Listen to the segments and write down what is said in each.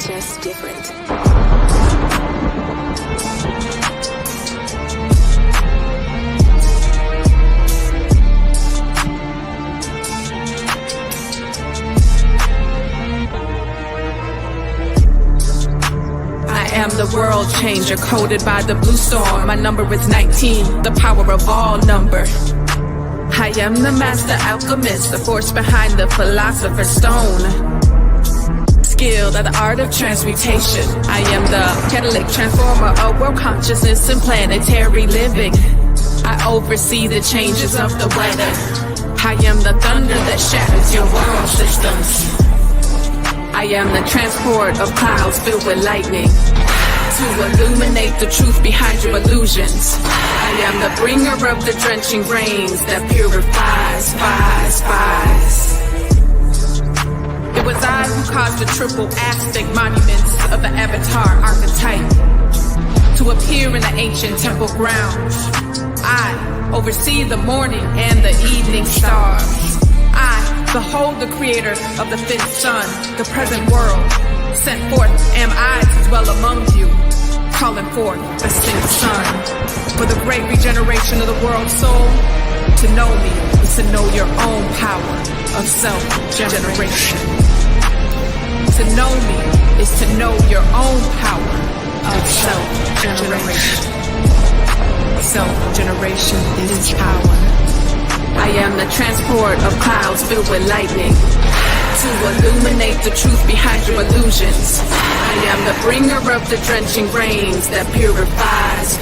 just different. I am the world changer, coded by the blue storm. My number is 19, the power of all number. I am the master alchemist, the force behind the philosopher's stone. Skilled at the art of transmutation. I am the catalytic transformer of world consciousness and planetary living. I oversee the changes of the weather. I am the thunder that shatters your world systems. I am the transport of clouds filled with lightning to illuminate the truth behind your illusions. I am the bringer of the drenching rains that purifies, It was I who caused the triple Aztec monuments of the Avatar archetype to appear in the ancient temple grounds. I oversee the morning and the evening stars. I behold the creator of the fifth sun, the present world. Sent forth am I to dwell among you, calling forth the sixth sun. For the great regeneration of the world's soul, to know me is to know your own power of self-generation. To know me is to know your own power of self-generation. Self-generation is power. I am the transport of clouds filled with lightning to illuminate the truth behind your illusions. I am the bringer of the drenching rains that purifies.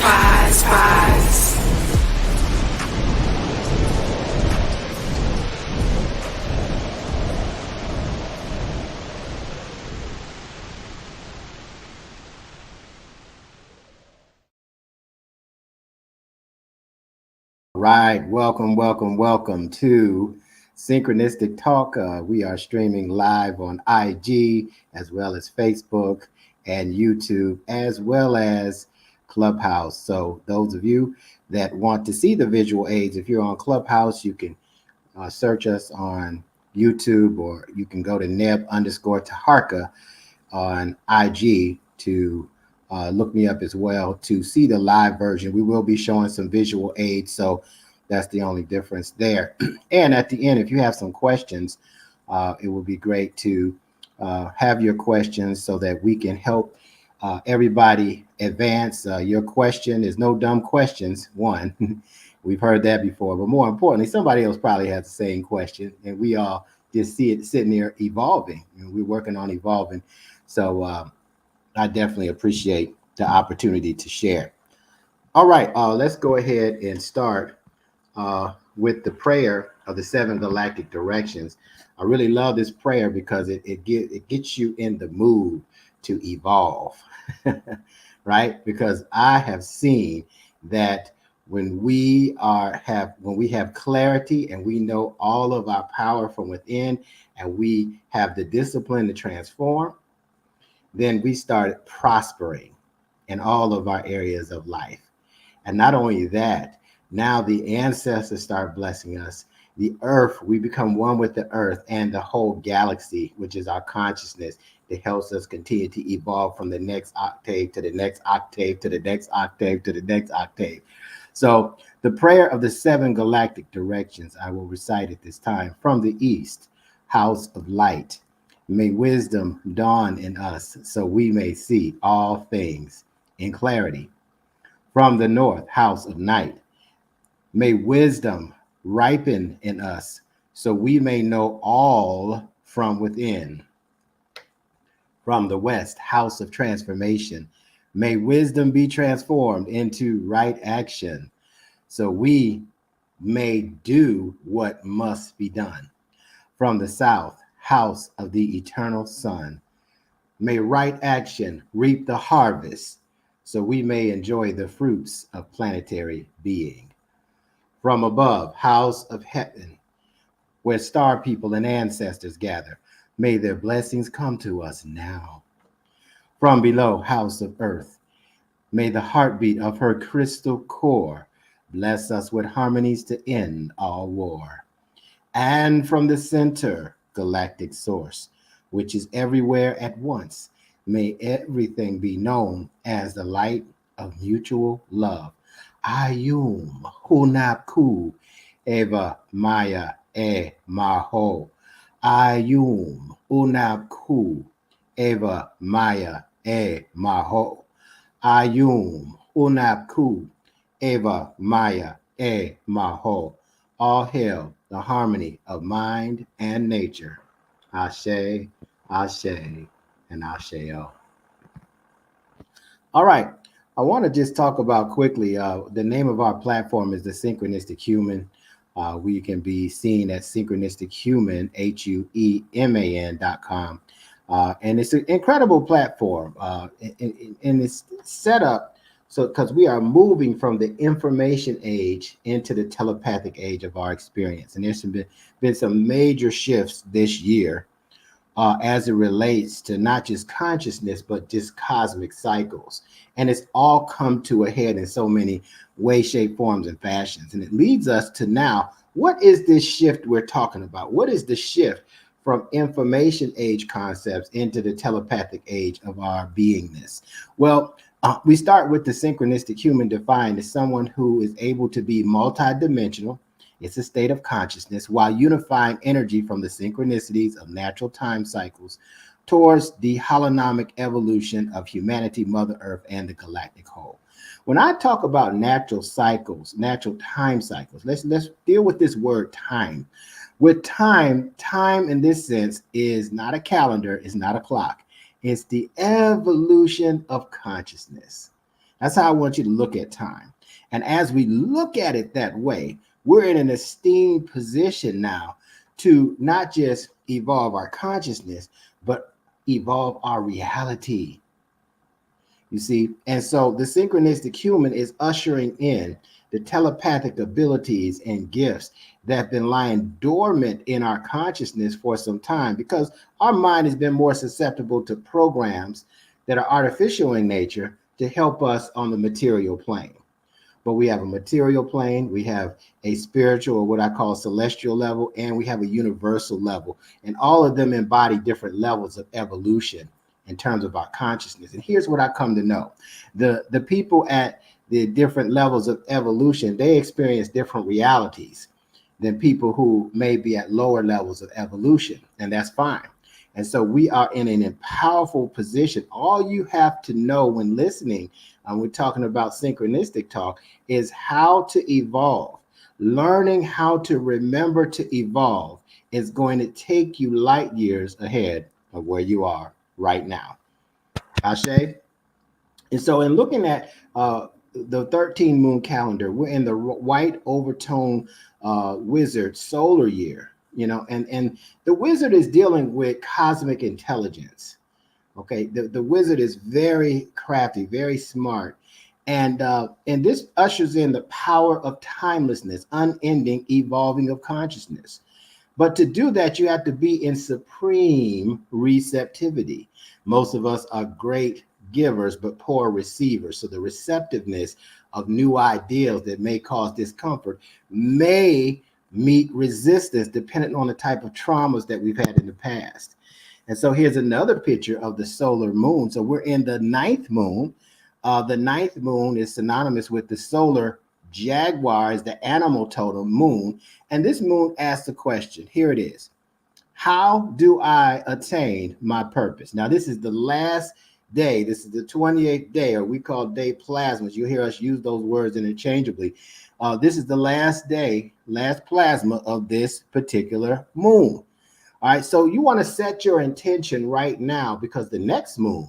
Right, welcome to Synchronistic Talk. We are streaming live on IG as well as Facebook and YouTube as well as Clubhouse. So those of you that want to see the visual aids, if you're on Clubhouse, you can search us on YouTube, or you can go to Neb Teharka on IG to look me up as well to see the live version. We will be showing some visual aids, so that's the only difference there. And at the end, if you have some questions, it will be great to have your questions so that we can help everybody advance. Your question is no dumb questions. One, we've heard that before, but more importantly, somebody else probably has the same question, and we all just see it sitting there evolving. We're working on evolving. So I definitely appreciate the opportunity to share. All right, let's go ahead and start with the prayer of the 7 galactic directions. I really love this prayer because it gets you in the mood to evolve, right? Because I have seen that when we have clarity and we know all of our power from within, and we have the discipline to transform, then we start prospering in all of our areas of life. And not only that, now the ancestors start blessing us. The earth, we become one with the earth and the whole galaxy, which is our consciousness, that helps us continue to evolve from the next octave to the next octave to the next octave to the next octave. So the prayer of the 7 galactic directions, I will recite at this time. From the east, house of light, may wisdom dawn in us so we may see all things in clarity. From the north, house of night, may wisdom ripen in us so we may know all from within. From the west, house of transformation, may wisdom be transformed into right action so we may do what must be done. From the south, house of the eternal sun, may right action reap the harvest so we may enjoy the fruits of planetary being. From above, house of heaven, where star people and ancestors gather, may their blessings come to us now. From below, house of earth, may the heartbeat of her crystal core bless us with harmonies to end all war. And from the center, galactic source, which is everywhere at once, May everything be known as the light of mutual love. Ayum Hunapku Eva Maya Maho. Ayum Unapku Eva Maya Maho. Ayum Unapku Eva Maya Maho. All hail the harmony of mind and nature. Ashe, Ashe, and Asheo. All right. I want to just talk about quickly. The name of our platform is the Synchronistic Human. We can be seen at Synchronistic Human, HUEMAN.com. And it's an incredible platform. And it's set up so because we are moving from the information age into the telepathic age of our experience. And there's been some major shifts this year as it relates to not just consciousness, but just cosmic cycles. And it's all come to a head in so many ways, shape, forms, and fashions. And it leads us to now, what is this shift we're talking about? What is the shift from information age concepts into the telepathic age of our beingness? Well, we start with the synchronistic human, defined as someone who is able to be multidimensional. It's a state of consciousness while unifying energy from the synchronicities of natural time cycles towards the holonomic evolution of humanity, Mother Earth, and the galactic whole. When I talk about natural cycles, natural time cycles, let's deal with this word time. With time in this sense is not a calendar, it's not a clock. It's the evolution of consciousness. That's how I want you to look at time. And as we look at it that way, we're in an esteemed position now to not just evolve our consciousness, but evolve our reality. You see, and so the synchronistic human is ushering in the telepathic abilities and gifts that have been lying dormant in our consciousness for some time because our mind has been more susceptible to programs that are artificial in nature to help us on the material plane. But we have a material plane, we have a spiritual or what I call celestial level, and we have a universal level. And all of them embody different levels of evolution in terms of our consciousness. And here's what I come to know. The people at the different levels of evolution, they experience different realities than people who may be at lower levels of evolution, and that's fine. And so we are in an powerful position. All you have to know when listening, we're talking about synchronistic talk, is how to evolve. Learning how to remember to evolve is going to take you light years ahead of where you are right now. Ashe? And so in looking at the 13 moon calendar, we're in the white overtone wizard solar year. You know, and the wizard is dealing with cosmic intelligence. Okay, the wizard is very crafty, very smart, and this ushers in the power of timelessness, unending evolving of consciousness. But to do that, you have to be in supreme receptivity. Most of us are great givers, but poor receivers. So the receptiveness of new ideas that may cause discomfort may meet resistance depending on the type of traumas that we've had in the past. And so here's another picture of the solar moon. So we're in the ninth moon. The ninth moon is synonymous with the solar jaguar, is the animal totem moon. And this moon asks the question, here it is. How do I attain my purpose? Now, this is the last day. This is the 28th day, or we call day plasmas. You hear us use those words interchangeably. This is the last day, last plasma of this particular moon. All right, so you want to set your intention right now because the next moon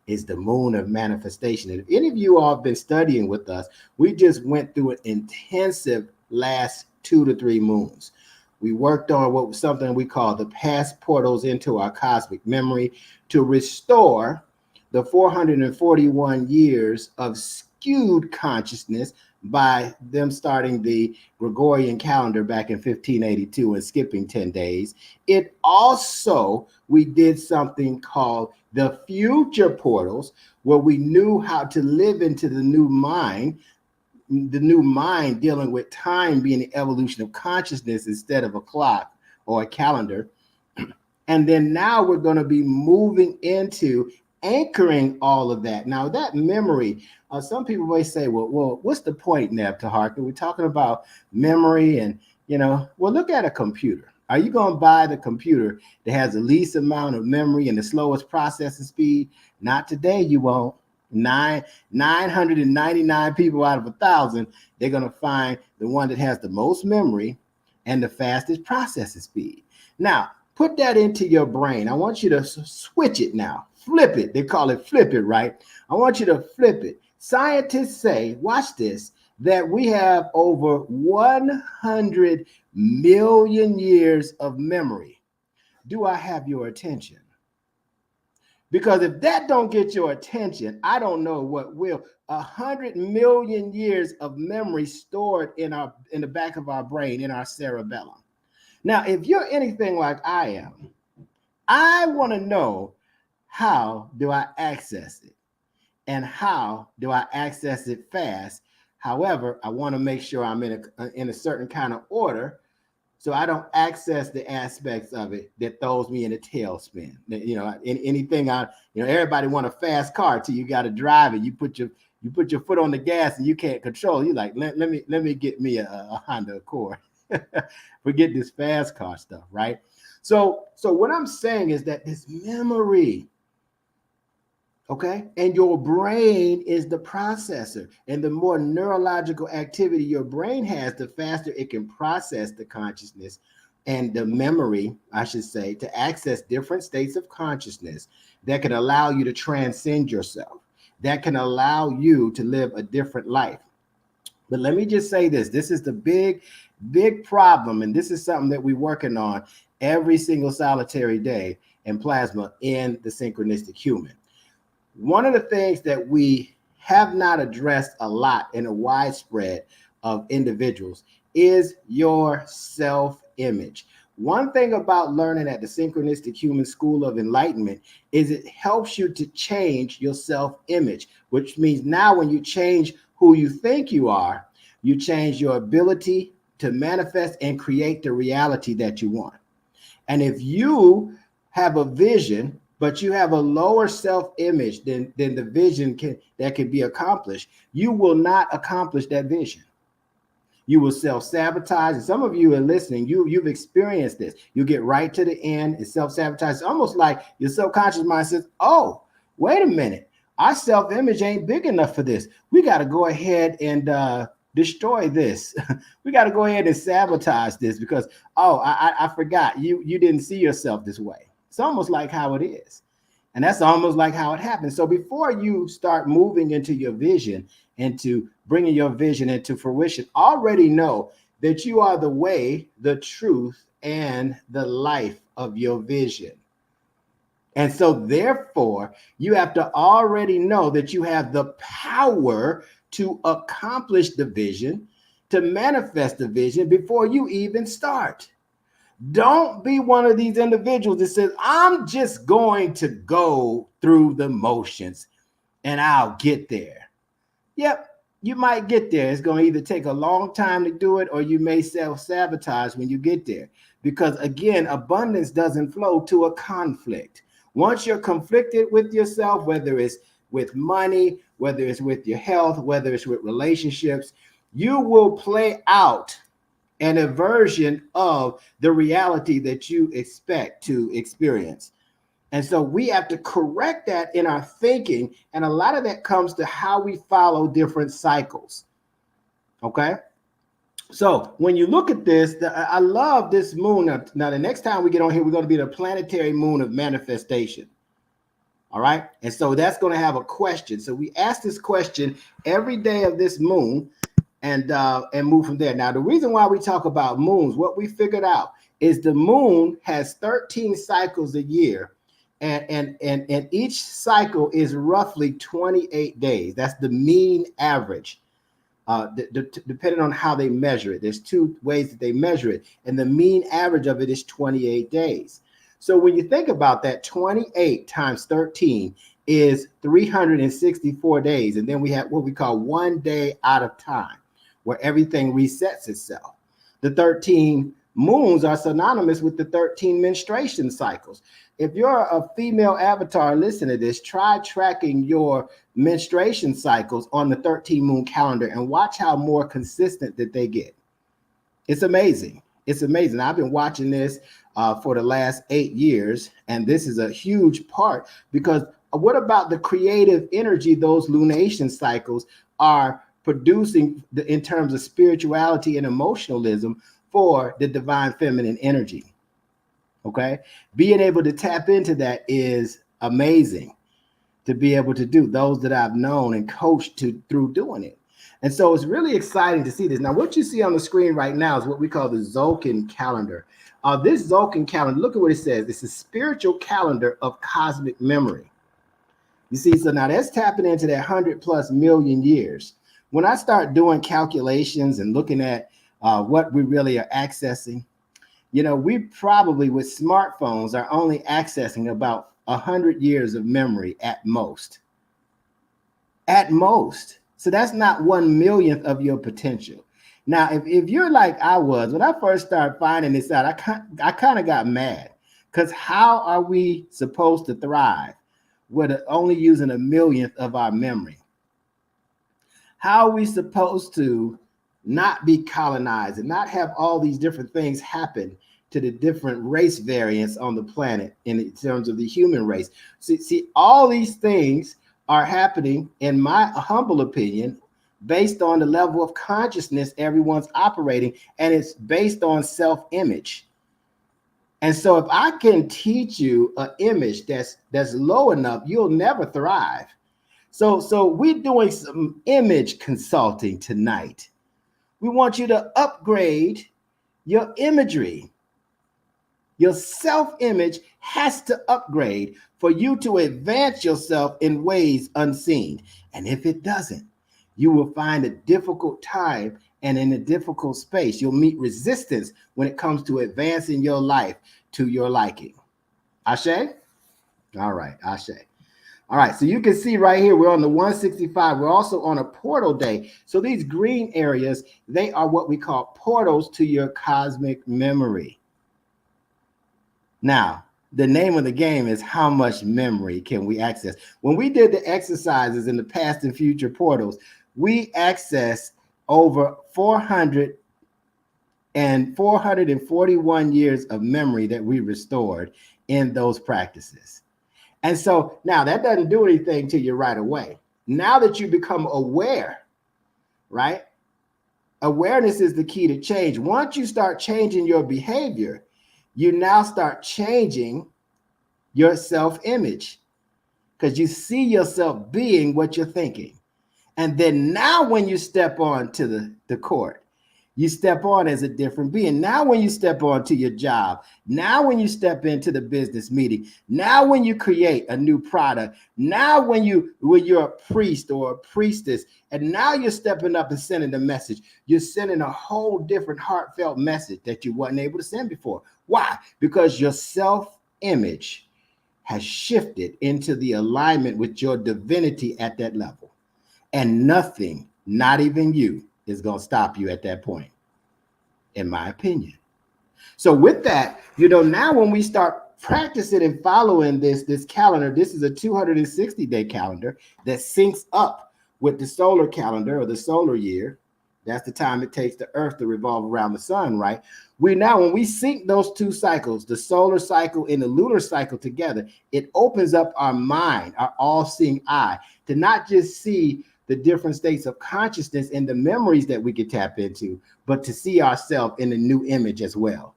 is the moon of manifestation. And if any of you all have been studying with us, we just went through an intensive last 2 to 3 moons. We worked on what was something we call the past portals into our cosmic memory to restore the 441 years of skewed consciousness by them starting the Gregorian calendar back in 1582 and skipping 10 days. It also, we did something called the future portals, where we knew how to live into the new mind dealing with time being the evolution of consciousness instead of a clock or a calendar. And then now we're going to be moving into anchoring all of that. Now, that memory, some people may say, well, what's the point, Neb Teharka? We're talking about memory and, well, look at a computer. Are you going to buy the computer that has the least amount of memory and the slowest processing speed? Not today, you won't. 999 people out of 1,000, they're going to find the one that has the most memory and the fastest processing speed. Now, put that into your brain. I want you to switch it now. Flip it. They call it flip it, right? I want you to flip it. Scientists say, watch this, that we have over 100 million years of memory. Do I have your attention? Because if that don't get your attention, I don't know what will. 100 million years of memory stored in the back of our brain, in our cerebellum. Now, if you're anything like I am, I want to know, how do I access it? And how do I access it fast? However, I want to make sure I'm in a certain kind of order, so I don't access the aspects of it that throws me in a tailspin. Anything everybody want a fast car till you got to drive it. You put your foot on the gas and you can't control. You like, let me get me a Honda Accord. Forget this fast car stuff, right? So what I'm saying is that this memory, okay, and your brain is the processor, and the more neurological activity your brain has, the faster it can process the consciousness and the memory, I should say, to access different states of consciousness that can allow you to transcend yourself, that can allow you to live a different life. But let me just say this is the big problem, and this is something that we're working on every single solitary day in plasma in the Synchronistic Human. One of the things that we have not addressed a lot in a widespread of individuals is your self-image. One thing about learning at the Synchronistic Human School of Enlightenment is it helps you to change your self-image, which means now when you change who you think you are, you change your ability to manifest and create the reality that you want. And if you have a vision, but you have a lower self-image than the vision that can be accomplished, you will not accomplish that vision. You will self-sabotage. And some of you are listening, you've experienced this. You get right to the end and self-sabotage. It's almost like your subconscious mind says, oh, wait a minute. Our self-image ain't big enough for this. We got to go ahead and destroy this. We got to go ahead and sabotage this because, I forgot. You didn't see yourself this way. It's almost like how it is. And that's almost like how it happens. So before you start moving into your vision, into bringing your vision into fruition, already know that you are the way, the truth, and the life of your vision. And so therefore, you have to already know that you have the power to accomplish the vision, to manifest the vision before you even start. Don't be one of these individuals that says, I'm just going to go through the motions and I'll get there. Yep, you might get there. It's going to either take a long time to do it or you may self-sabotage when you get there. Because again, abundance doesn't flow to a conflict. Once you're conflicted with yourself, whether it's with money, whether it's with your health, whether it's with relationships, you will play out an aversion of the reality that you expect to experience. And so we have to correct that in our thinking. And a lot of that comes to how we follow different cycles. Okay. So when you look at this, I love this moon. Now, the next time we get on here, we're going to be the planetary moon of manifestation. All right. And so that's going to have a question. So we ask this question every day of this moon and move from there. Now, the reason why we talk about moons, what we figured out is the moon has 13 cycles a year. And each cycle is roughly 28 days. That's the mean average, depending on how they measure it. There's two ways that they measure it. And the mean average of it is 28 days. So when you think about that, 28 times 13 is 364 days. And then we have what we call 1 day out of time, where everything resets itself. The 13 Moons are synonymous with the 13 menstruation cycles. If you're a female avatar, listen to this, try tracking your menstruation cycles on the 13 moon calendar and watch how more consistent that they get. It's amazing. It's amazing. I've been watching this for the last 8 years, and this is a huge part because what about the creative energy those lunation cycles are producing in terms of spirituality and emotionalism for the divine feminine energy? Okay, being able to tap into that is amazing to be able to do. Those that I've known and coached through doing it. And so it's really exciting to see this. Now, what you see on the screen right now is what we call the Tzolk'in calendar. This Tzolk'in calendar, look at what it says. It's a spiritual calendar of cosmic memory. You see, so now that's tapping into that 100+ million years. When I start doing calculations and looking at what we really are accessing, you know, we probably with smartphones are only accessing about 100 years of memory at most. At most. So that's not 1/1,000,000th of your potential. Now, if you're like I was, when I first started finding this out, I kind of got mad because how are we supposed to thrive with only using 1/1,000,000th of our memory? How are we supposed to not be colonized and not have all these different things happen to the different race variants on the planet in terms of the human race? See, all these things are happening, in my humble opinion, based on the level of consciousness everyone's operating, and it's based on self-image. And so if I can teach you an image that's low enough, you'll never thrive. So we're doing some image consulting tonight. We want you to upgrade your imagery. Your self-image has to upgrade for you to advance yourself in ways unseen. And if it doesn't, you will find a difficult time, and in a difficult space, you'll meet resistance when it comes to advancing your life to your liking. Ashe? All right, Ashe. All right, so you can see right here, we're on the 165. We're also on a portal day. So these green areas, they are what we call portals to your cosmic memory. Now, the name of the game is how much memory can we access? When we did the exercises in the past and future portals, we accessed over 441 years of memory that we restored in those practices. And so now that doesn't do anything to you right away. Now that you become aware, right? Awareness is the key to change. Once you start changing your behavior, you now start changing your self-image because you see yourself being what you're thinking. And then now when you step on to the court, you step on as a different being. Now when you step on to your job, now when you step into the business meeting, now when you create a new product, now when you're a priest or a priestess, and now you're stepping up and sending a message. You're sending a whole different heartfelt message that you weren't able to send before. Why? Because your self-image has shifted into the alignment with your divinity at that level. And nothing, not even you, is going to stop you at that point, in my opinion. So with that, now when we start practicing and following this calendar, this is a 260-day calendar that syncs up with the solar calendar or the solar year. That's the time it takes the earth to revolve around the sun, right? When we sync those two cycles, the solar cycle and the lunar cycle together, it opens up our mind, our all-seeing eye, to not just see the different states of consciousness and the memories that we could tap into, but to see ourselves in a new image as well.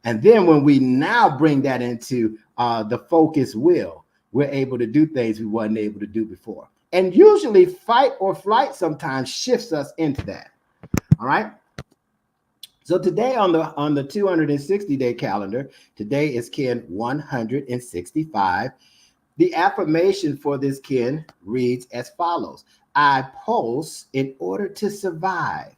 And then when we now bring that into the focus will, we're able to do things we weren't able to do before. And usually fight or flight sometimes shifts us into that. All right. So today on the 260-day calendar, today is Kin 165. The affirmation for this Kin reads as follows: I pulse in order to survive.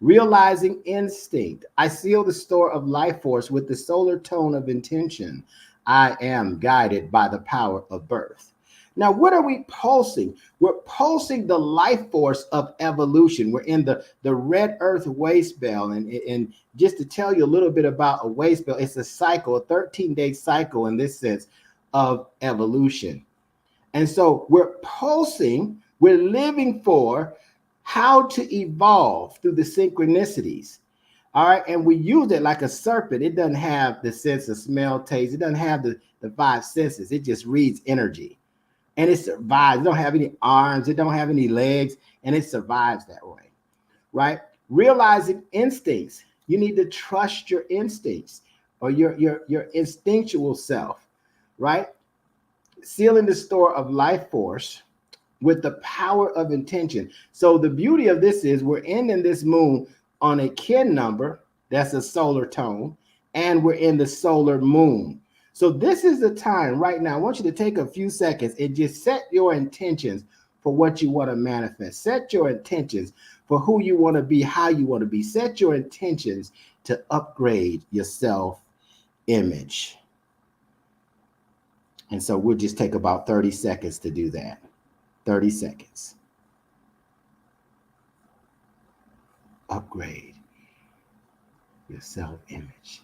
Realizing instinct, I seal the store of life force with the solar tone of intention. I am guided by the power of birth. Now, what are we pulsing? We're pulsing the life force of evolution. We're in the red earth waste belt. And just to tell you a little bit about a waste belt, it's a cycle, a 13-day cycle in this sense of evolution. And so we're pulsing, we're living for how to evolve through the synchronicities. All right. And we use it like a serpent. It doesn't have the sense of smell, taste. It doesn't have the five senses. It just reads energy. And it survives. It don't have any arms. It don't have any legs. And it survives that way. Right. Realizing instincts. You need to trust your instincts or your instinctual self. Right. Sealing the store of life force with the power of intention. So the beauty of this is we're ending this moon on a kin number. That's a solar tone. And we're in the solar moon. So this is the time right now. I want you to take a few seconds and just set your intentions for what you want to manifest. Set your intentions for who you want to be, how you want to be. Set your intentions to upgrade your self-image. And so we'll just take about 30 seconds to do that. 30 seconds. Upgrade your self-image.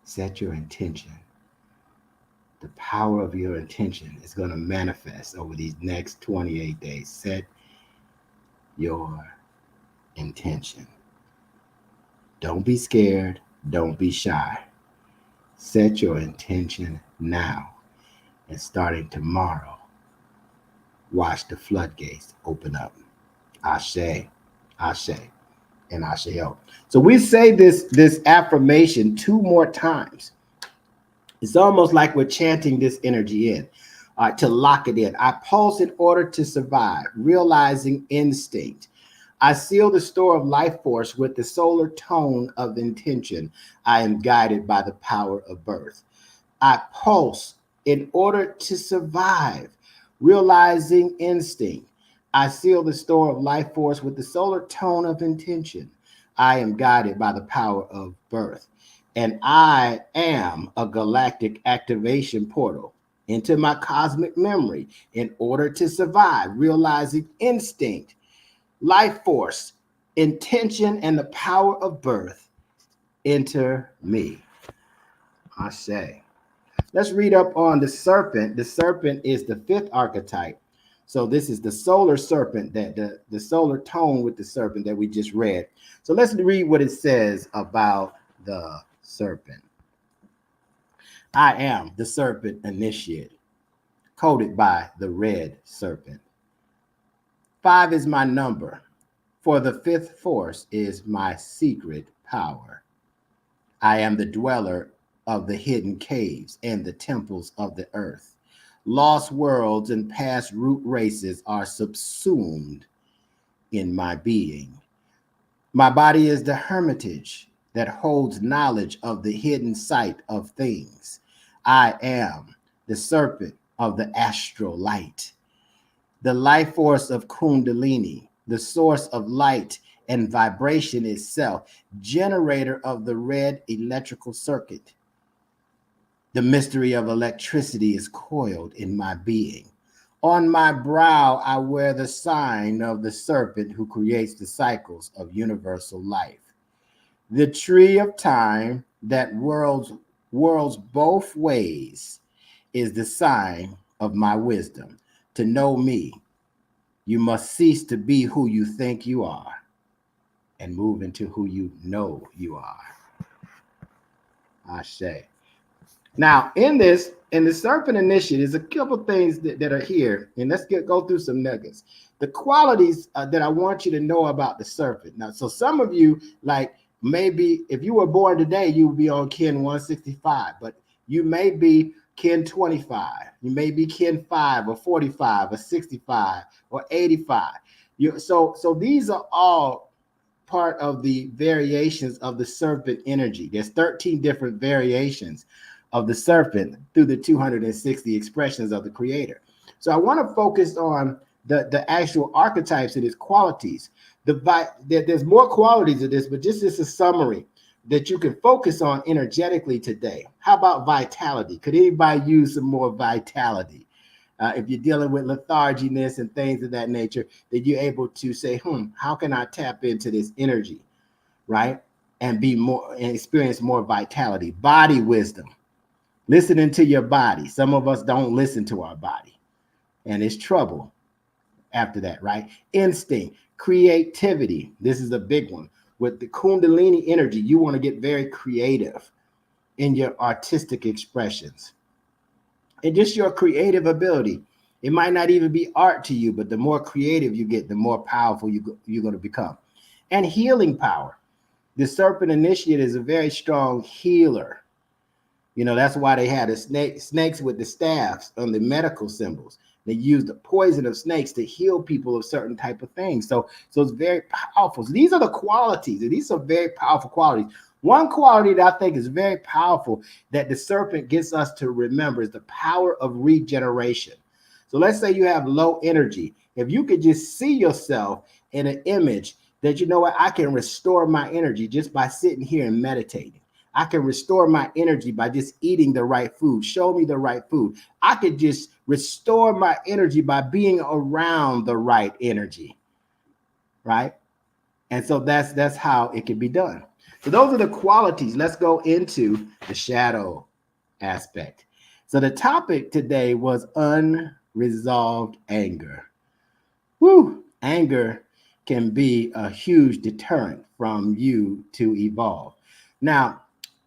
Set your intention. The power of your intention is going to manifest over these next 28 days. Set your intention. Don't be scared. Don't be shy. Set your intention now. And starting tomorrow, watch the floodgates open up. Ashe, Ashe, and Asheo. So we say this affirmation 2 more times. It's almost like we're chanting this energy in to lock it in. I pulse in order to survive, realizing instinct. I seal the store of life force with the solar tone of intention. I am guided by the power of birth. I pulse in order to survive, realizing instinct. I seal the store of life force with the solar tone of intention. I am guided by the power of birth. And I am a galactic activation portal into my cosmic memory in order to survive, realizing instinct, life force, intention, and the power of birth enter me. I say. Let's read up on the serpent. The serpent is the 5th archetype. So this is the solar serpent, that the solar tone with the serpent that we just read. So let's read what it says about the serpent. I am the serpent initiate, coded by the red serpent. 5 is my number, for the 5th force is my secret power. I am the dweller of the hidden caves and the temples of the earth. Lost worlds and past root races are subsumed in my being. My body is the hermitage that holds knowledge of the hidden sight of things. I am the serpent of the astral light, the life force of Kundalini, the source of light and vibration itself, generator of the red electrical circuit. The mystery of electricity is coiled in my being. On my brow, I wear the sign of the serpent who creates the cycles of universal life. The tree of time that whirls both ways is the sign of my wisdom. To know me, you must cease to be who you think you are and move into who you know you are. Ashe. Now, in the serpent initiative, there's a couple things that are here, and let's go through some nuggets. The qualities that I want you to know about the serpent. Now, so some of you, like maybe if you were born today, you would be on kin 165, but you may be kin 25, you may be kin 5 or 45 or 65 or 85. So these are all part of the variations of the serpent energy. There's 13 different variations of the serpent through the 260 expressions of the creator. So I want to focus on the actual archetypes and its qualities. There's more qualities of this, but just as a summary that you can focus on energetically today. How about vitality? Could anybody use some more vitality? if you're dealing with letharginess and things of that nature, then you're able to say, how can I tap into this energy, right? And be more and experience more vitality. Body wisdom, listening to your body. Some of us don't listen to our body, and it's trouble after that, right? Instinct, creativity. This is a big one. With the Kundalini energy, you want to get very creative in your artistic expressions and just your creative ability. It might not even be art to you, but the more creative you get, the more powerful you're going to become. And healing power. The Serpent Initiate is a very strong healer. You know, that's why they had the snakes with the staffs on the medical symbols. They use the poison of snakes to heal people of certain type of things. So it's very powerful. So these are the qualities, and these are very powerful qualities. One quality that I think is very powerful that the serpent gets us to remember is the power of regeneration. So let's say you have low energy. If you could just see yourself in an image that, you know what, I can restore my energy just by sitting here and meditating. I can restore my energy by just eating the right food. Show me the right food. I could just restore my energy by being around the right energy, right? And so that's how it can be done. So those are the qualities. Let's go into the shadow aspect. So the topic today was unresolved anger. Woo! Anger can be a huge deterrent from you to evolve. Now,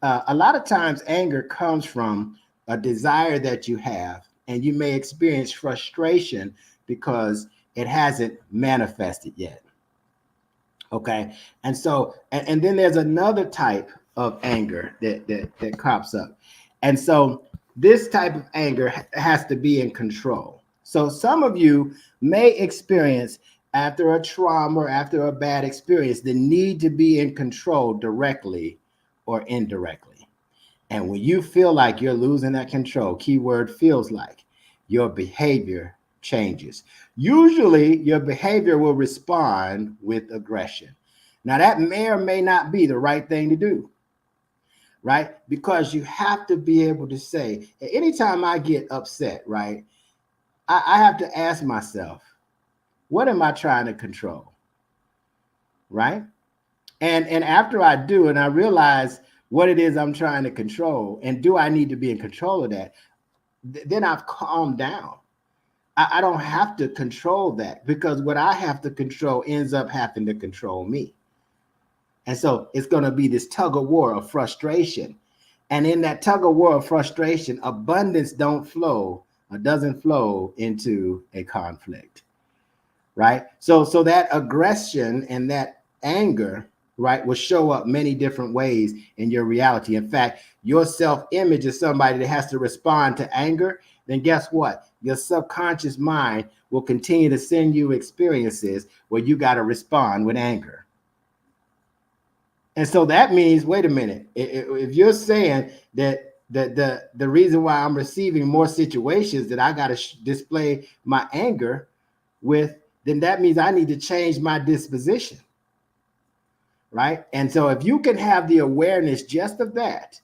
a lot of times anger comes from a desire that you have, and you may experience frustration because it hasn't manifested yet. Okay. And so, and then there's another type of anger that crops up. And so this type of anger has to be in control. So some of you may experience, after a trauma or after a bad experience, the need to be in control directly or indirectly. And when you feel like you're losing that control, keyword feels like, your behavior changes. Usually your behavior will respond with aggression. Now that may or may not be the right thing to do, right? Because you have to be able to say, anytime I get upset, right, I have to ask myself, what am I trying to control, right? And after I do, and I realize what it is I'm trying to control, and do I need to be in control of that, then I've calmed down. I don't have to control that, because what I have to control ends up having to control me. And so it's going to be this tug of war of frustration. And in that tug of war of frustration, abundance doesn't flow into a conflict, right? So that aggression and that anger, right, will show up many different ways in your reality. In fact, your self-image is somebody that has to respond to anger. Then guess what? Your subconscious mind will continue to send you experiences where you got to respond with anger. And so that means, wait a minute, if you're saying that the reason why I'm receiving more situations that I got to display my anger with, then that means I need to change my disposition, right? And so if you can have the awareness just of that,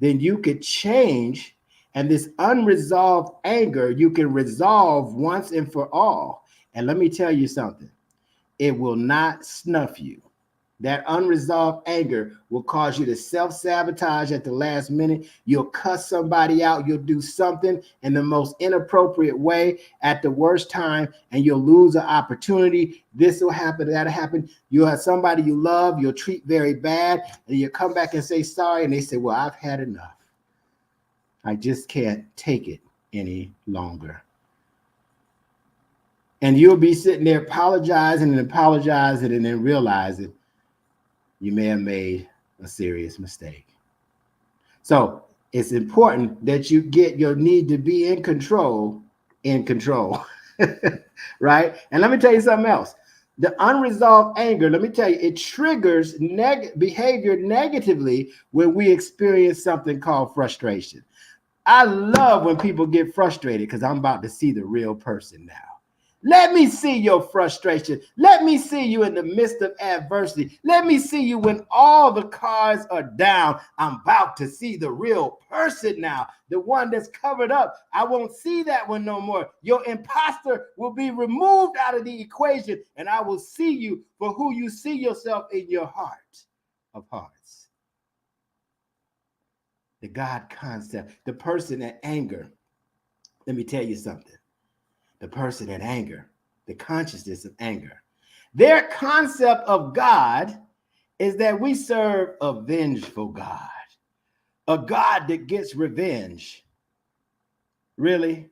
then you could change. And this unresolved anger, you can resolve once and for all. And let me tell you something, it will not snuff you. That unresolved anger will cause you to self-sabotage at the last minute. You'll cuss somebody out. You'll do something in the most inappropriate way at the worst time, and you'll lose an opportunity. This will happen, that'll happen. You'll have somebody you love, you'll treat very bad, and you'll come back and say sorry, and they say, well, I've had enough. I just can't take it any longer. And you'll be sitting there apologizing and then realizing you may have made a serious mistake. So it's important that you get your need to be in control, right? And let me tell you something else. The unresolved anger, let me tell you, it triggers behavior negatively when we experience something called frustration. I love when people get frustrated because I'm about to see the real person now. Let me see your frustration. Let me see you in the midst of adversity. Let me see you when all the cards are down. I'm about to see the real person now, the one that's covered up. I won't see that one no more. Your imposter will be removed out of the equation, and I will see you for who you see yourself in your heart of hearts. The God concept, the person at anger. Let me tell you something. The person in anger, the consciousness of anger. Their concept of God is that we serve a vengeful God, a God that gets revenge. Really?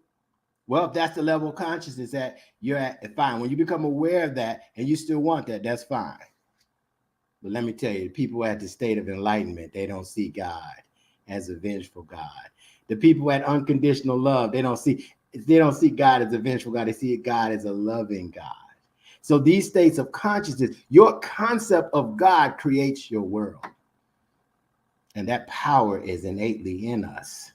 Well, if that's the level of consciousness that you're at, fine. When you become aware of that and you still want that, that's fine. But let me tell you, the people at the state of enlightenment, they don't see God as a vengeful God. The people at unconditional love, they don't see God as a vengeful God. They see God as a loving God. So these states of consciousness, your concept of God creates your world. And that power is innately in us.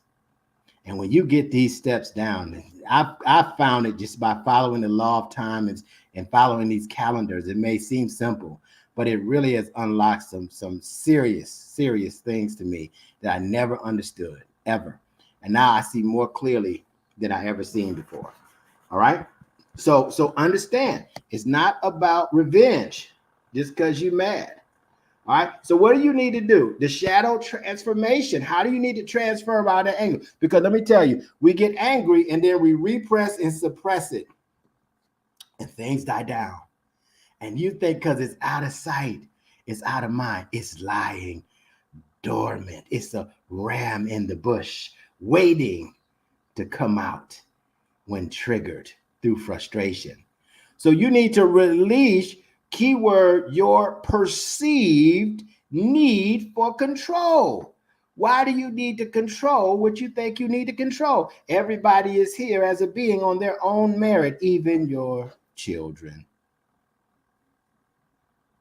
And when you get these steps down, I've found it just by following the law of time and following these calendars. It may seem simple, but it really has unlocked some serious things to me that I never understood, ever. And now I see more clearly than I ever seen before. All right. So understand, it's not about revenge just because you're mad. All right. So what do you need to do? The shadow transformation. How do you need to transfer out of anger? Because let me tell you, we get angry and then we repress and suppress it. And things die down. And you think because it's out of sight, it's out of mind, it's lying dormant. It's a ram in the bush waiting to come out when triggered through frustration. So you need to release, keyword, your perceived need for control. Why do you need to control what you think you need to control? Everybody is here as a being on their own merit, even your children.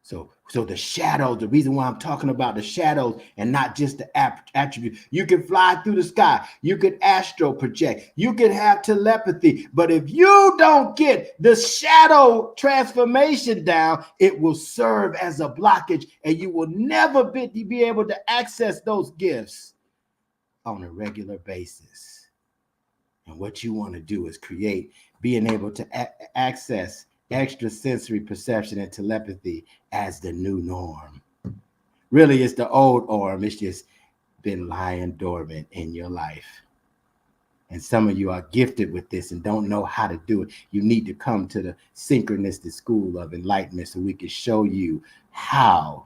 So the shadows, the reason why I'm talking about the shadows and not just the attribute. You can fly through the sky. You can astral project. You can have telepathy. But if you don't get the shadow transformation down, it will serve as a blockage and you will never be able to access those gifts on a regular basis. And what you want to do is create, being able to access extrasensory perception and telepathy as the new norm. Really, it's the old norm. It's just been lying dormant in your life. And some of you are gifted with this and don't know how to do it. You need to come to the Synchronistic School of Enlightenment so we can show you how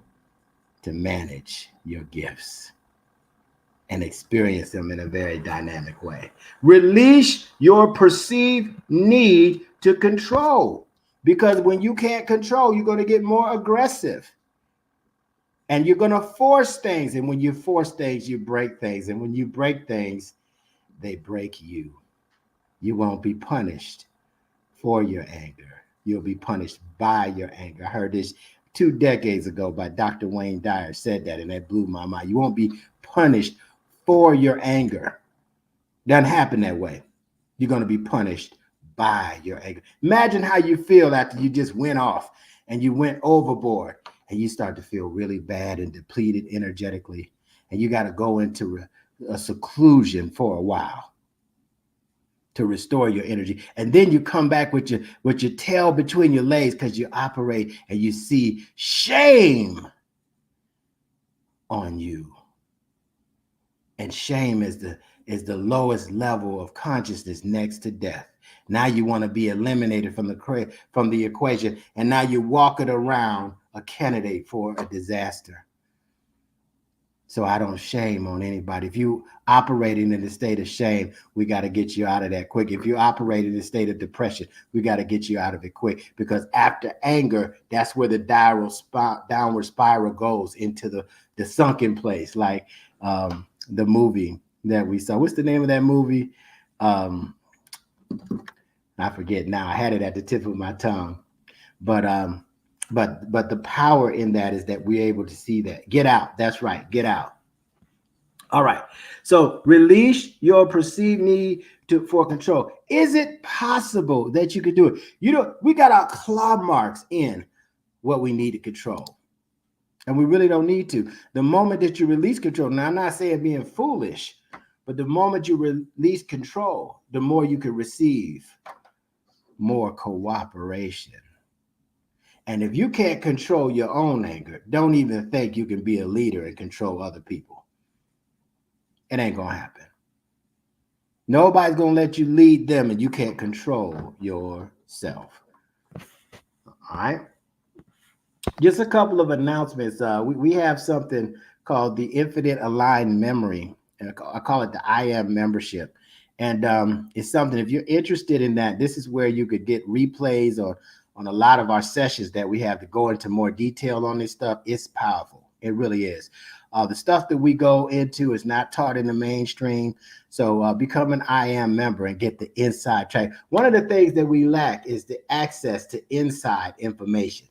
to manage your gifts and experience them in a very dynamic way. Release your perceived need to control. Because when you can't control, you're going to get more aggressive. And you're going to force things. And when you force things, you break things. And when you break things, they break you. You won't be punished for your anger. You'll be punished by your anger. I heard this 2 decades ago by Dr. Wayne Dyer said that, and that blew my mind. You won't be punished for your anger. Doesn't happen that way. You're going to be punished by your anger. Imagine how you feel after you just went off and you went overboard and you start to feel really bad and depleted energetically. And you got to go into a seclusion for a while to restore your energy. And then you come back with your tail between your legs because you operate and you see shame on you. And shame is the lowest level of consciousness next to death. Now you want to be eliminated from the equation, and now you're walking around a candidate for a disaster. So I don't shame on anybody. If you operating in the state of shame, we got to get you out of that quick. If you operate in the state of depression, we got to get you out of it quick, because after anger, that's where the downward spiral goes into the sunken place, like the movie that we saw. What's the name of that movie? I forget now. I had it at the tip of my tongue, but the power in that is that we're able to see that. Get out. That's right. Get out. All right. So release your perceived need for control. Is it possible that you could do it? You know, we got our claw marks in what we need to control. And we really don't need to. The moment that you release control, now I'm not saying being foolish, but the moment you release control, the more you can receive more cooperation. And if you can't control your own anger, don't even think you can be a leader and control other people. It ain't gonna happen. Nobody's gonna let you lead them and you can't control yourself. All right. Just a couple of announcements. We have something called the Infinite Aligned Memory. I call it the I Am membership. And it's something, if you're interested in that, this is where you could get replays on a lot of our sessions that we have to go into more detail on this stuff. It's powerful. It really is. The stuff that we go into is not taught in the mainstream. So become an I Am member and get the inside track. One of the things that we lack is the access to inside information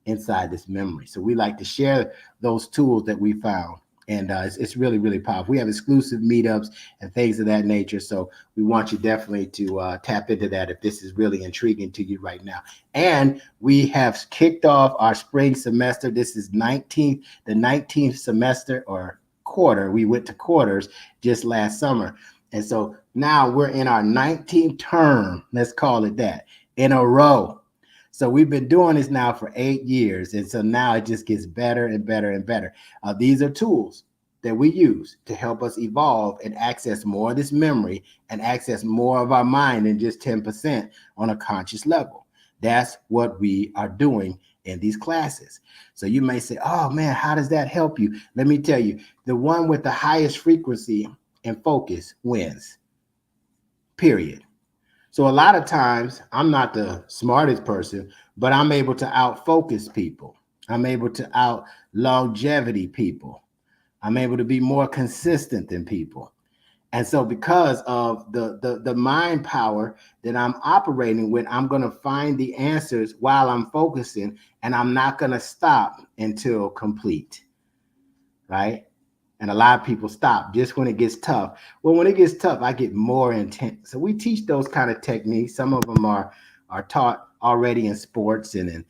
inside this memory. So we like to share those tools that we found. And it's really, really powerful. We have exclusive meetups and things of that nature. So we want you definitely to tap into that if this is really intriguing to you right now. And we have kicked off our spring semester. This is the 19th semester or quarter. We went to quarters just last summer. And so now we're in our 19th term, let's call it that, in a row. So we've been doing this now for 8 years. And so now it just gets better and better and better. These are tools that we use to help us evolve and access more of this memory and access more of our mind than just 10% on a conscious level. That's what we are doing in these classes. So you may say, oh man, how does that help you? Let me tell you, the one with the highest frequency and focus wins, period. So a lot of times I'm not the smartest person, but I'm able to outfocus people. I'm able to out longevity people. I'm able to be more consistent than people. And so because of the mind power that I'm operating with, I'm going to find the answers while I'm focusing, and I'm not going to stop until complete, right? And a lot of people stop just when it gets tough. Well, when it gets tough, I get more intense. So we teach those kind of techniques. Some of them are taught already in sports and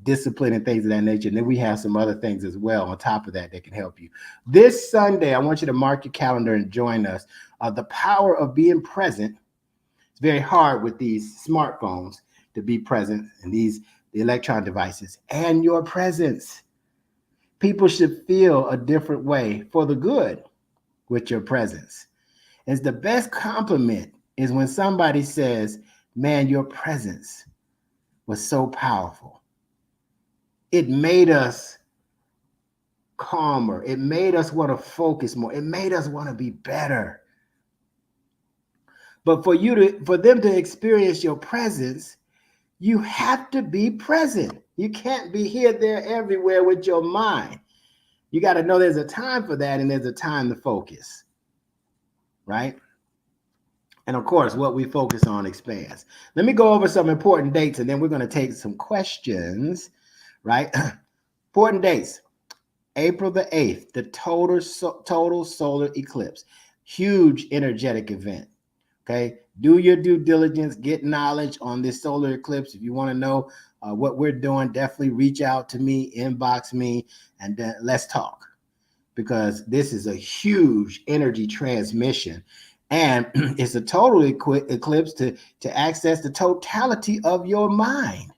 discipline and things of that nature. And then we have some other things as well on top of that can help you. This Sunday, I want you to mark your calendar and join us. The power of being present. It's very hard with these smartphones to be present and the electronic devices and your presence. People should feel a different way for the good with your presence. It's the best compliment is when somebody says, man, your presence was so powerful. It made us calmer. It made us want to focus more. It made us want to be better. But for them to experience your presence, you have to be present. You can't be here, there, everywhere with your mind. You got to know there's a time for that and there's a time to focus, right? And of course, what we focus on expands. Let me go over some important dates and then we're going to take some questions, right? Important dates. April the 8th, the total solar eclipse. Huge energetic event. Okay, do your due diligence, get knowledge on this solar eclipse. If you want to know what we're doing, definitely reach out to me, inbox me, and let's talk. Because this is a huge energy transmission. And it's a total eclipse to access the totality of your mind.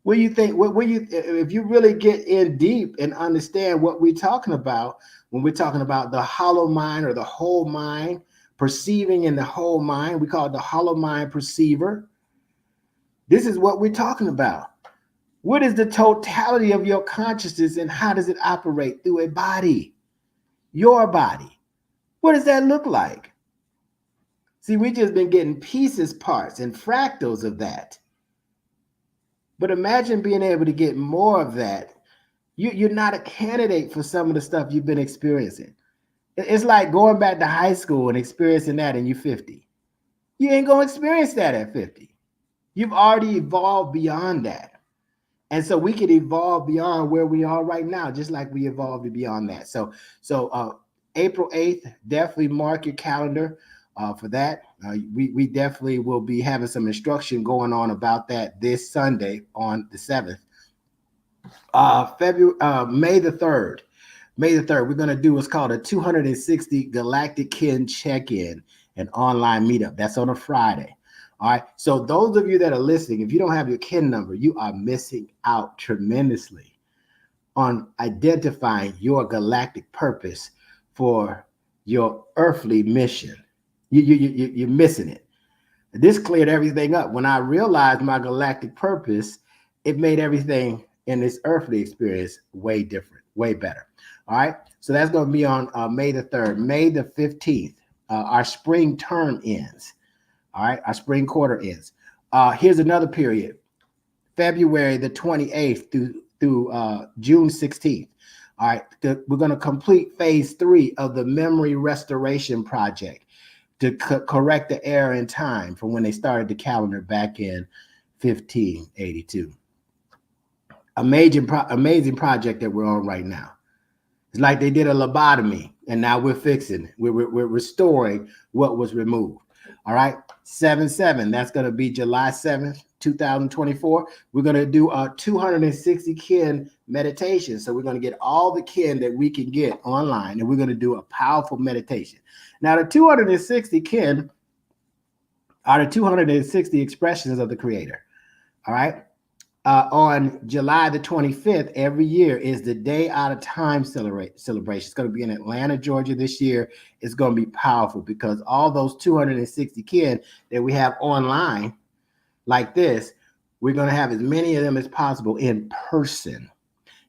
What do you think? If you really get in deep and understand what we're talking about, when we're talking about the hollow mind or the whole mind, perceiving in the whole mind, we call it the hollow mind perceiver. This is what we're talking about. What is the totality of your consciousness and how does it operate through a body? Your body. What does that look like? See, we just been getting pieces, parts, and fractals of that. But imagine being able to get more of that. You're not a candidate for some of the stuff you've been experiencing. It's like going back to high school and experiencing that and you're 50. You ain't going to experience that at 50. You've already evolved beyond that. And so we could evolve beyond where we are right now, just like we evolved beyond that. So April 8th, definitely mark your calendar for that. We definitely will be having some instruction going on about that this Sunday on the 7th. May the 3rd. May the 3rd, we're going to do what's called a 260 Galactic Kin check-in, an online meetup. That's on a Friday. All right. So those of you that are listening, if you don't have your kin number, you are missing out tremendously on identifying your galactic purpose for your earthly mission. You're missing it. This cleared everything up. When I realized my galactic purpose, it made everything in this earthly experience way different, way better. All right. So that's going to be on May the 3rd. May the 15th, our spring term ends. All right. Our spring quarter ends. Here's another period. February the 28th through June 16th. All right. We're going to complete phase 3 of the memory restoration project to correct the error in time from when they started the calendar back in 1582. Amazing project that we're on right now. It's like they did a lobotomy, and now we're fixing it. We're restoring what was removed. All right, 7/7. That's going to be July 7th, 2024. We're going to do a 260 kin meditation. So we're going to get all the kin that we can get online, and we're going to do a powerful meditation. Now, the 260 kin are the 260 expressions of the Creator. All right. On July the 25th, every year is the Day Out of Time celebration. It's going to be in Atlanta, Georgia this year. It's going to be powerful because all those 260 kin that we have online like this, we're going to have as many of them as possible in person.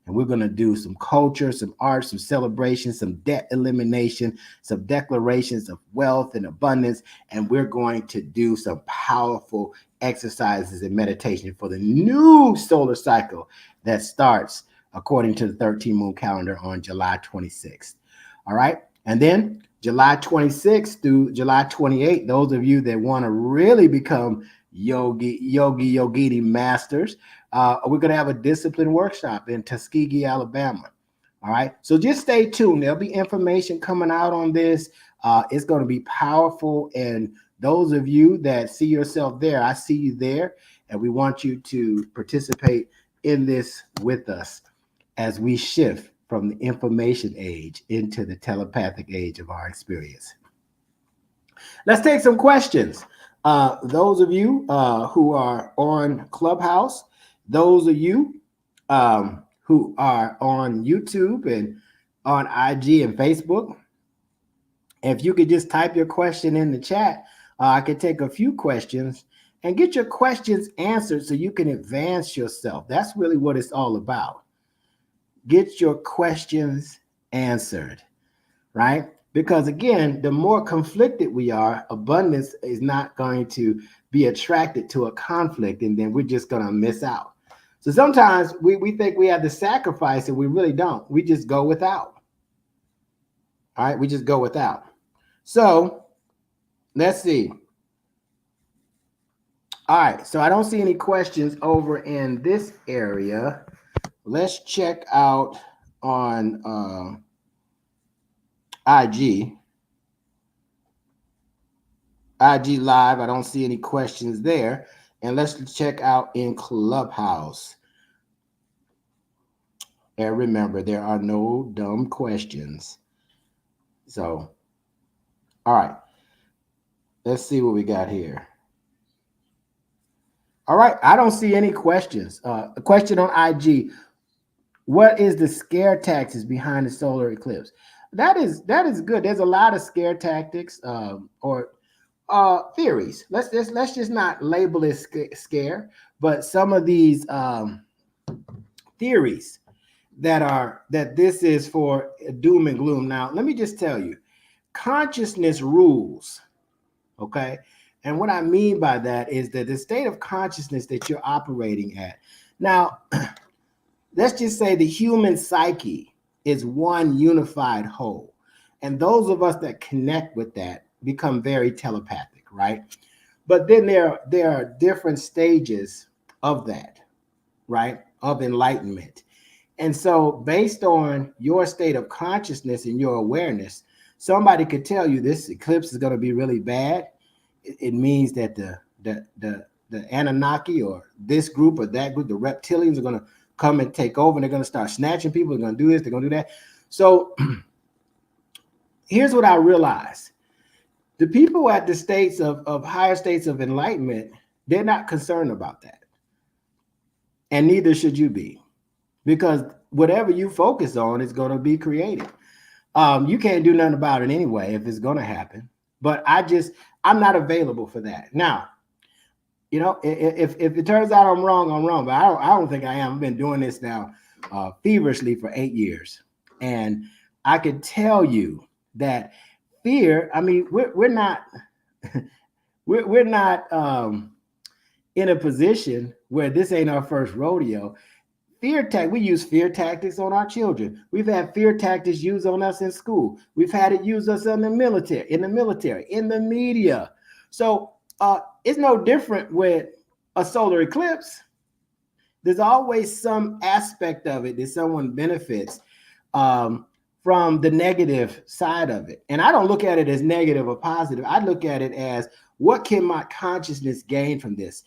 And we're going to do some culture, some art, some celebration, some debt elimination, some declarations of wealth and abundance. And we're going to do some powerful exercises and meditation for the new solar cycle that starts according to the 13 moon calendar on July 26th. All right. And then July 26th through July 28th, those of you that want to really become yogini masters, we're going to have a discipline workshop in Tuskegee, Alabama. All right. So just stay tuned. There'll be information coming out on this. It's going to be powerful. And those of you that see yourself there, I see you there. And we want you to participate in this with us as we shift from the information age into the telepathic age of our experience. Let's take some questions. Those of you who are on Clubhouse, those of you who are on YouTube and on IG and Facebook, if you could just type your question in the chat, I could take a few questions and get your questions answered so you can advance yourself. That's really what it's all about. Get your questions answered, right? Because again, the more conflicted we are, abundance is not going to be attracted to a conflict, and then we're just going to miss out. So sometimes we think we have to sacrifice, and we really don't. We just go without. All right, we just go without. So let's see. All right, so I don't see any questions over in this area. Let's check out on IG Live. I don't see any questions there. And let's check out in Clubhouse. And remember, there are no dumb questions. So, all right. Let's see what we got here. All right. I don't see any questions. A question on IG. What is the scare tactics behind the solar eclipse? That is good. There's a lot of scare tactics or theories. Let's just not label it scare, but some of these theories that this is for doom and gloom. Now, let me just tell you, consciousness rules. Okay, and what I mean by that is that the state of consciousness that you're operating at. Now, let's just say the human psyche is one unified whole, and those of us that connect with that become very telepathic, right? But then there are different stages of that, right? Of enlightenment. And so based on your state of consciousness and your awareness, somebody could tell you this eclipse is going to be really bad, it means that the Anunnaki or this group or that group, the reptilians, are going to come and take over, and they're going to start snatching people. They're going to do this, they're going to do that. So here's what I realized. The people at the states of higher states of enlightenment, they're not concerned about that. And neither should you be, because whatever you focus on is going to be created. You can't do nothing about it anyway if it's going to happen. But I'm not available for that. Now, you know, if it turns out I'm wrong, I'm wrong. But I don't think I am. I've been doing this now feverishly for 8 years. And I could tell you that fear, I mean, we're not we're not in a position where this ain't our first rodeo. We use fear tactics on our children. We've had fear tactics used on us in school. We've had it used us in the military, in the media. So it's no different with a solar eclipse. There's always some aspect of it that someone benefits from the negative side of it. And I don't look at it as negative or positive. I look at it as, what can my consciousness gain from this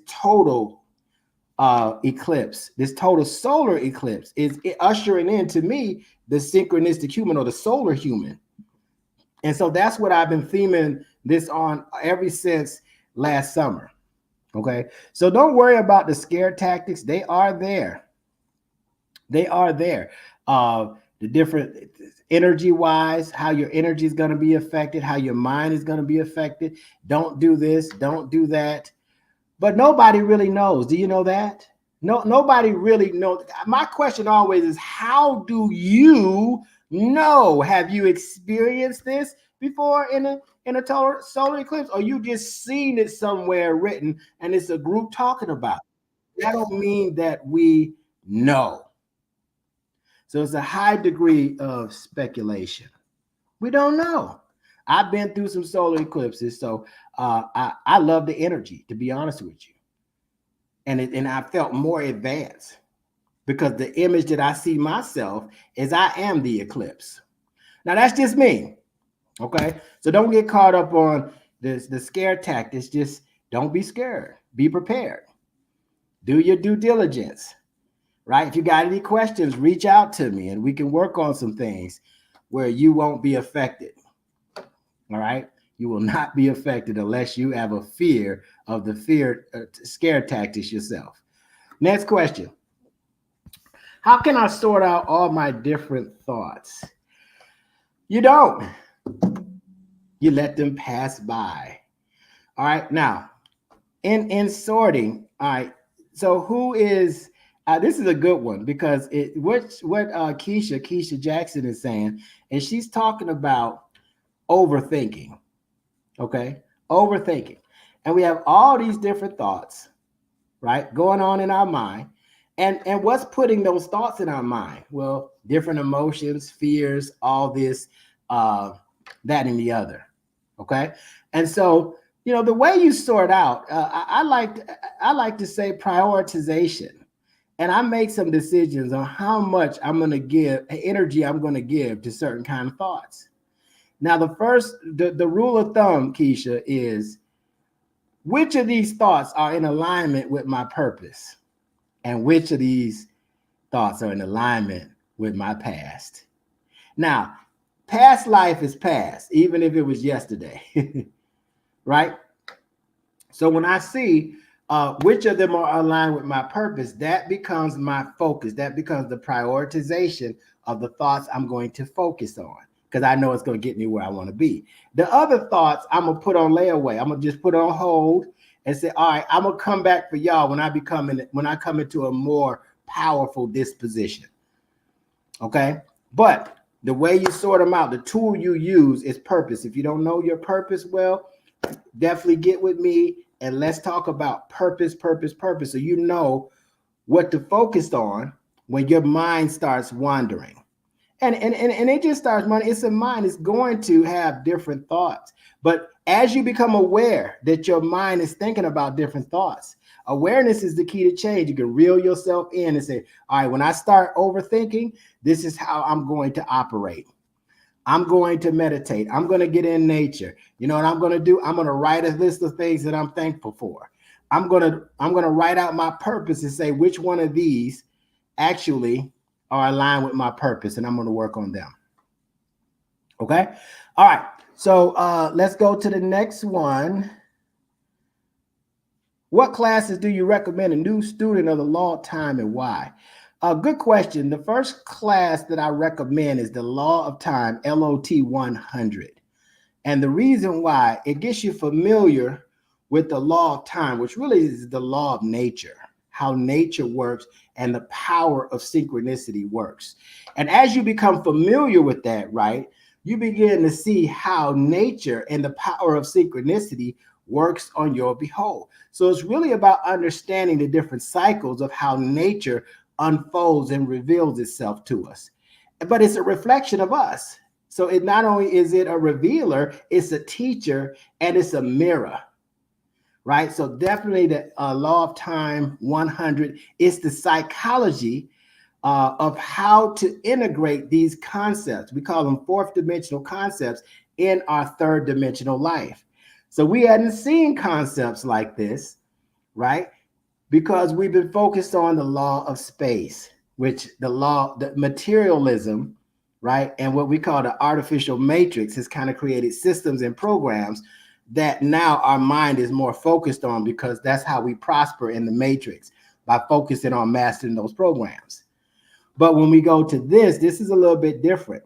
total eclipse, this total solar eclipse is ushering in, to me, the synchronistic human, or the solar human. And so that's what I've been theming this on ever since last summer. Okay, so don't worry about the scare tactics. They are there. They are there. The different energy wise, how your energy is going to be affected, how your mind is going to be affected. Don't do this, don't do that. But nobody really knows. Do you know that? No, nobody really knows. My question always is, how do you know? Have you experienced this before in a total solar eclipse, or you just seen it somewhere written and it's a group talking about it? That don't mean that we know. So it's a high degree of speculation. We don't know. I've been through some solar eclipses, so I love the energy, to be honest with you. And I felt more advanced, because the image that I see myself is I am the eclipse. Now, that's just me, okay? So don't get caught up on the scare tactics. Just don't be scared. Be prepared. Do your due diligence, right? If you got any questions, reach out to me, and we can work on some things where you won't be affected. All right, you will not be affected unless you have a fear of the scare tactics yourself. Next question. How can I sort out all my different thoughts? You don't. You let them pass by. All right, now in sorting. All right, so who is this is a good one, because what Keisha Jackson is saying, and she's talking about overthinking. Okay, overthinking. And we have all these different thoughts, right, going on in our mind. And what's putting those thoughts in our mind? Well, different emotions, fears, all this, that and the other. Okay. And so, you know, the way you sort out, I like to say prioritization. And I make some decisions on how much I'm going to give, energy I'm going to give to certain kind of thoughts. Now, the rule of thumb, Keisha, is which of these thoughts are in alignment with my purpose, and which of these thoughts are in alignment with my past. Now, past life is past, even if it was yesterday, right? So when I see which of them are aligned with my purpose, that becomes my focus. That becomes the prioritization of the thoughts I'm going to focus on, because I know it's going to get me where I want to be. The other thoughts I'm going to put on layaway. I'm going to just put on hold and say, all right, I'm going to come back for y'all when I come into a more powerful disposition. Okay? But the way you sort them out, the tool you use is purpose. If you don't know your purpose well, definitely get with me and let's talk about purpose, so you know what to focus on when your mind starts wandering. And it just starts wandering. It's a mind. It's going to have different thoughts. But as you become aware that your mind is thinking about different thoughts, awareness is the key to change. You can reel yourself in and say, all right, when I start overthinking, this is how I'm going to operate. I'm going to meditate. I'm going to get in nature. You know what I'm going to do? I'm going to write a list of things that I'm thankful for. I'm going to write out my purpose and say which one of these actually are aligned with my purpose, and I'm going to work on them. Okay. All right. So let's go to the next one. What classes do you recommend a new student of the law of time, and why? Good question. The first class that I recommend is the Law of Time, LOT 100. And the reason why, it gets you familiar with the law of time, which really is the law of nature, how nature works and the power of synchronicity works. And as you become familiar with that, right, you begin to see how nature and the power of synchronicity works on your behalf. So it's really about understanding the different cycles of how nature unfolds and reveals itself to us. But it's a reflection of us. So it not only is it a revealer, it's a teacher and it's a mirror, right? So definitely the Law of Time 100 is the psychology of how to integrate these concepts. We call them fourth dimensional concepts in our third dimensional life. So we hadn't seen concepts like this, right? Because we've been focused on the law of space, which the materialism, right? And what we call the artificial matrix has kind of created systems and programs that now our mind is more focused on, because that's how we prosper in the matrix, by focusing on mastering those programs. But when we go to this is a little bit different.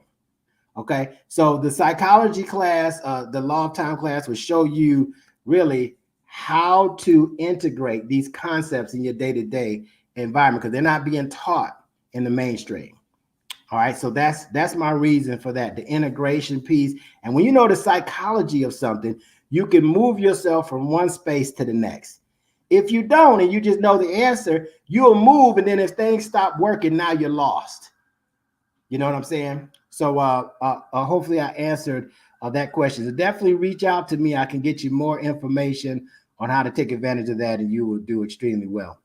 Okay, so the psychology class, the law of time class, will show you really how to integrate these concepts in your day-to-day environment, because they're not being taught in the mainstream. All right, so that's my reason for that, the integration piece. And when you know the psychology of something, you can move yourself from one space to the next. If you don't, and you just know the answer, you'll move, and then if things stop working, now you're lost. You know what I'm saying? So hopefully I answered that question. So definitely reach out to me. I can get you more information on how to take advantage of that, and you will do extremely well.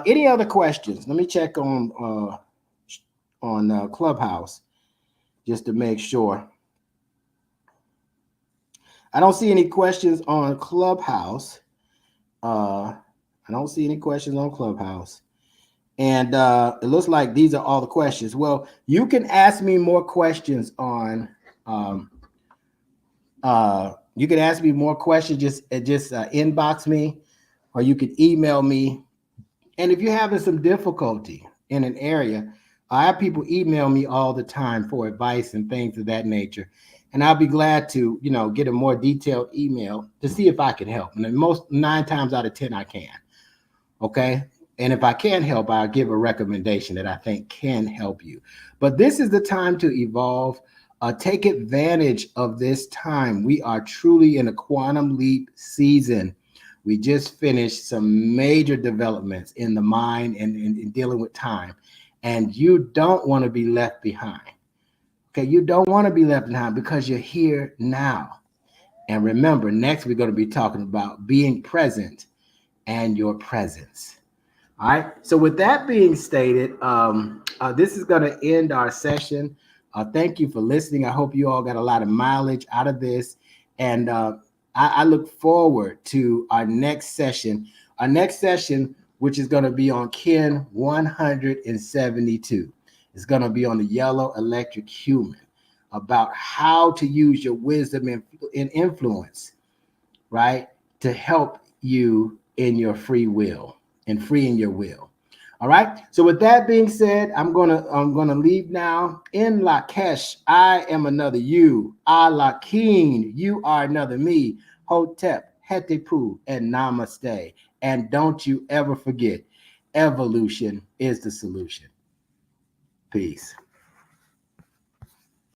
Any other questions? Let me check on Clubhouse just to make sure. I don't see any questions on Clubhouse. I don't see any questions on Clubhouse. And it looks like these are all the questions. Well, you can ask me more questions on, you can ask me more questions, just inbox me, or you can email me. And if you're having some difficulty in an area, I have people email me all the time for advice and things of that nature. And I'll be glad to, get a more detailed email to see if I can help. And most 9 times out of 10, I can. Okay. And if I can't help, I'll give a recommendation that I think can help you. But this is the time to evolve. Take advantage of this time. We are truly in a quantum leap season. We just finished some major developments in the mind and in dealing with time. And you don't want to be left behind. Okay, you don't want to be left behind, because you're here now. And remember, next we're going to be talking about being present and your presence. All right. So with that being stated, this is going to end our session. Thank you for listening. I hope you all got a lot of mileage out of this. And I look forward to our next session. Our next session, which is going to be on Kin 172. It's going to be on the yellow electric human, about how to use your wisdom and influence, right, to help you in your free will and freeing your will. All right. So with that being said, I'm gonna leave now. In Lakesh, I am another you. Allah King, you are another me. Hotep, Hetepu, and Namaste. And don't you ever forget, evolution is the solution. Peace.